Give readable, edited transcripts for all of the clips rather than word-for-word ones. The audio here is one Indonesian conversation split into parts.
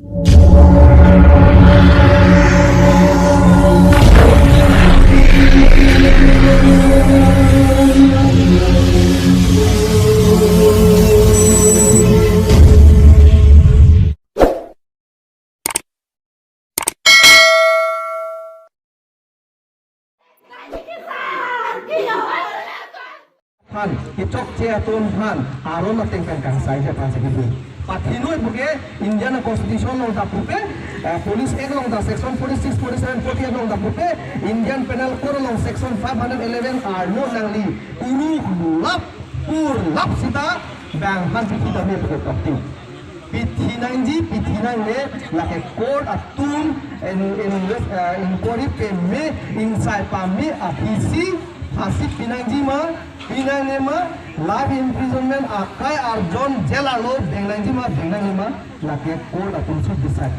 Han, itok cia tun han, aron ating kang sai sa pan sekibu. Patinoi buke Indian Constitution long tapuke, Police Act long ta Section 46, 47, 48 long tapuke, Indian Penal Code long Section 511 arno nangli. Uru lap sita bang han kita me buke kapti. P39 le lake court atun in kori pe me inside pa me apisi hasib P9 ma P9 ma life imprisonment akai arjon jela lo P9 ma lake court atun should decide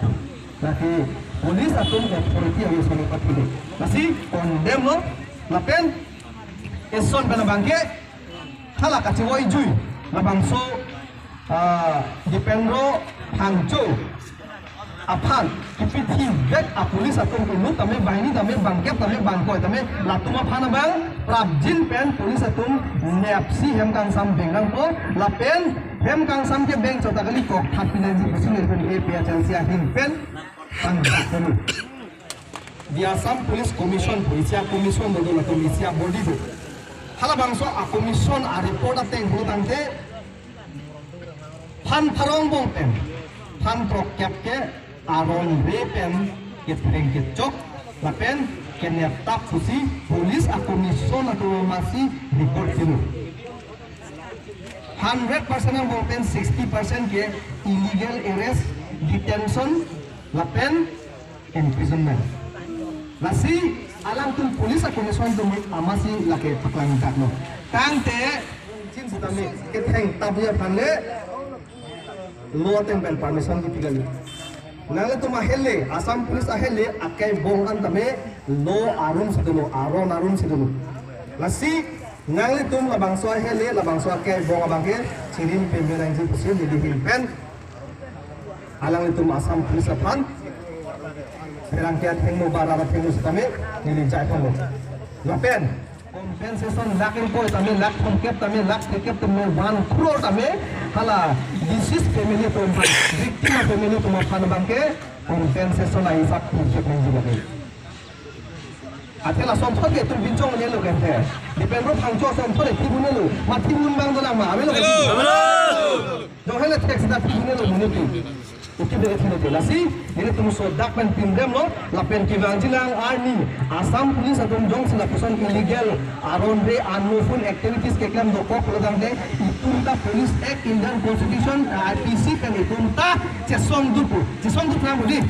lake police atun authority ayo soni patile nasi condemn lo lapen eson bana bangke hala kaciwoi jui labangso dipendro hangco apan kipiti vet apulis atau unu tame bahini tame bangkep tame bangkoi tame latuma phana bang prabjin pen pulis atau nepsi hem kang sam bengang po lapen hem kang sam ke beng chota kali kok thapina ji pusin pen e pia chansia hin pen angka tanu di Assam Police Commission polisia commission do la polisia body do hala bangso a commission a report ateng hutangte Pan parong bong pen, pan prok kap ke aron repen keteng kecok, lapen kenyap tap pusi polis akomison atau masih report dulu. 100% yang bong pen 60% ke illegal arrest, detention, lapen imprisonment. Lasi alang tu polis akomison tu amasi lake paklang tak no. Kang te cin sutami keteng tabnya panle. Lo tempen permission di tiga ni. Nale tu mahelle, Assam Police ahelle akai bongan tame lo arum sedulu. Lasi nale tu labangso ahelle labangso akai bonga bangke cirim pembelan ji pusin di himpen. Alang itu Assam Police apan. Serangkiat hengu barara hengu setame nili jai pongo. Lapen compensation lakin ko tame lak pongkep tame lak tekep tame 1 crore tame hala deceased family to victim family to makan bangke compensation ai sak pungkep nang juga ke atela somphot ke tu binjong ne lo kente dipendro phangcho somphot ki bune lo mati bun bang do ma amelo do hele tax da bune lo mune Ukip dari sini tu, lasi ini temu sodak pen pindem lo, lapen kivanjilang army, Assam Police atau jong selapusan illegal, aron re unlawful activities keklam dokok pelogang de, itu ta Police Act Indian Constitution IPC kan itu ta cesong dupu nama di.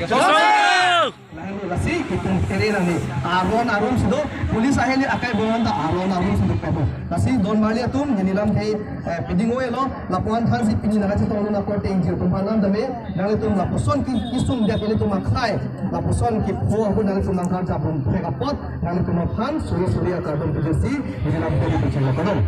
Lalu lasi kita kiri nani, aron sudah polis ahli akai bongan ta aron sudah pedo. Lasi don bali atum jenilam hei pedingoe lo, lapuan than si pini naga cetong lo nakor tenjir tumpanan dame. Tum lapuson ki kisum dia kini tum makai lapuson ki po aku nang tum mangkar japun pekapot nang tum makan suri atau berdesi ini nampak di pencet kodong.